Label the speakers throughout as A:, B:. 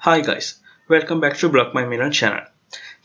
A: Hi guys, welcome back to Block My Milan channel.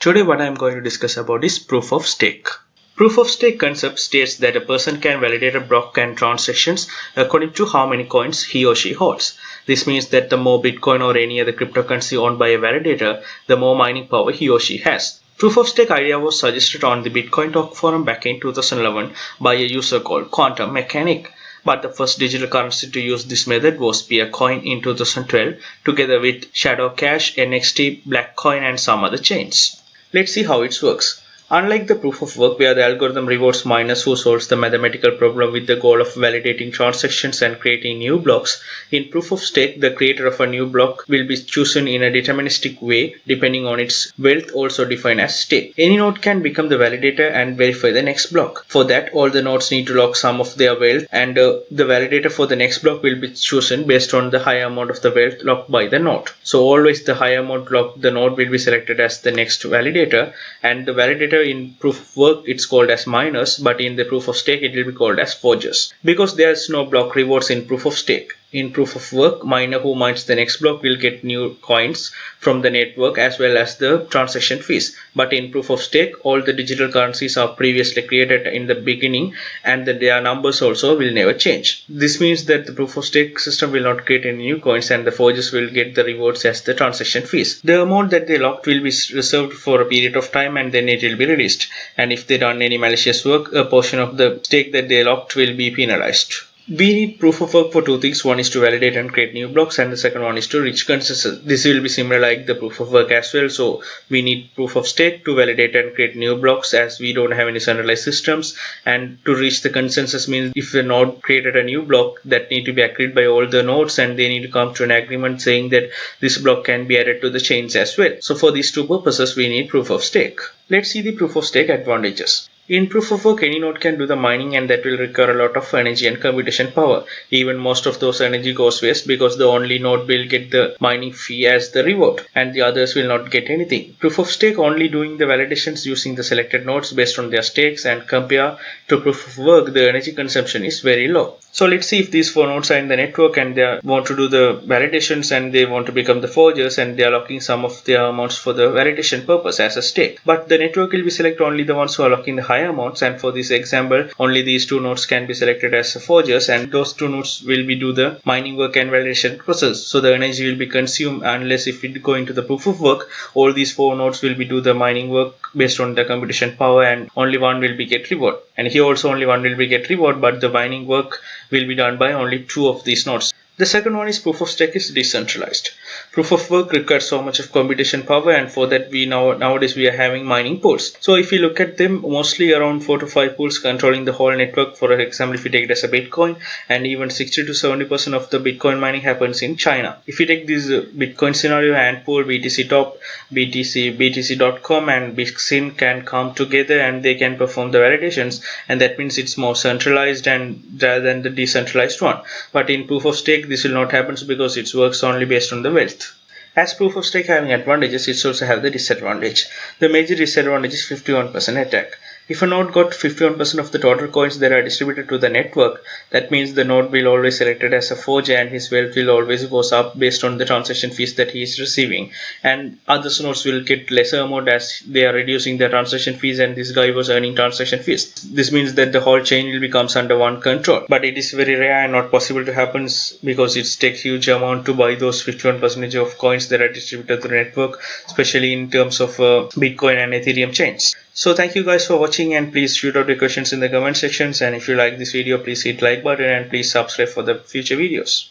A: Today what I am going to discuss about is proof of stake. Proof of stake concept states that a person can validate a block and transactions according to how many coins he or she holds. This means that the more Bitcoin or any other cryptocurrency owned by a validator, the more mining power he or she has. Proof of stake idea was suggested on the Bitcoin Talk forum back in 2011 by a user called Quantum Mechanic. But the first digital currency to use this method was Peer Coin in 2012 together with Shadow Cash, NXT, Blackcoin and some other chains. Let's see how it works. Unlike the proof of work where the algorithm rewards miners who solves the mathematical problem with the goal of validating transactions and creating new blocks, in proof of stake the creator of a new block will be chosen in a deterministic way depending on its wealth, also defined as stake. Any node can become the validator and verify the next block. For that, all the nodes need to lock some of their wealth, and the validator for the next block will be chosen based on the higher amount of the wealth locked by the node. So always the higher amount locked the node will be selected as the next validator, and the validator in proof of work it's called as miners, but in the proof of stake it will be called as forgers because there's no block rewards in proof of stake. In proof of work, miner who mines the next block will get new coins from the network as well as the transaction fees. But in proof of stake, all the digital currencies are previously created in the beginning and their numbers also will never change. This means that the proof of stake system will not create any new coins and the forgers will get the rewards as the transaction fees. The amount that they locked will be reserved for a period of time and then it will be released. And if they done any malicious work, a portion of the stake that they locked will be penalized. We need proof of work for two things. One is to validate and create new blocks, and the second one is to reach consensus. This will be similar like the proof of work as well. So we need proof of stake to validate and create new blocks as we don't have any centralized systems, and to reach the consensus means if the node created a new block that need to be agreed by all the nodes and they need to come to an agreement saying that this block can be added to the chains as well. So for these two purposes we need proof of stake. Let's see the proof of stake advantages. In proof of work, any node can do the mining and that will require a lot of energy and computation power. Even most of those energy goes waste because the only node will get the mining fee as the reward and the others will not get anything. Proof of stake only doing the validations using the selected nodes based on their stakes, and compare to proof of work the energy consumption is very low. So let's see if these four nodes are in the network and they want to do the validations and they want to become the forgers and they are locking some of their amounts for the validation purpose as a stake. But the network will be select only the ones who are locking the higher amounts, and for this example only these two nodes can be selected as forgers and those two nodes will be do the mining work and validation process. So the energy will be consumed unless if it go into the proof of work, all these four nodes will be do the mining work based on the computation power and only one will be get reward. And here also only one will be get reward, but the mining work will be done by only two of these nodes. The second one is proof of stake is decentralized. Proof of work requires so much of computation power, and for that nowadays we are having mining pools. So if you look at them, mostly around 4 to 5 pools controlling the whole network. For example, if you take it as a Bitcoin, and even 60 to 70% of the Bitcoin mining happens in China. If you take this Bitcoin scenario, and pool BTC Top, BTC, BTC.com and Bixin can come together and they can perform the validations, and that means it's more centralized and rather than the decentralized one. But in proof of stake this will not happen because it works only based on the wealth. As proof of stake having advantages, it also have the disadvantage. The major disadvantage is 51% attack. If a node got 51% of the total coins that are distributed to the network, that means the node will always selected as a forger and his wealth will always goes up based on the transaction fees that he is receiving. And other nodes will get lesser amount as they are reducing their transaction fees and this guy was earning transaction fees. This means that the whole chain will becomes under one control. But it is very rare and not possible to happen because it takes huge amount to buy those 51% of coins that are distributed to the network, especially in terms of Bitcoin and Ethereum chains. So thank you guys for watching, and please shoot out your questions in the comment sections, and if you like this video please hit like button and please subscribe for the future videos.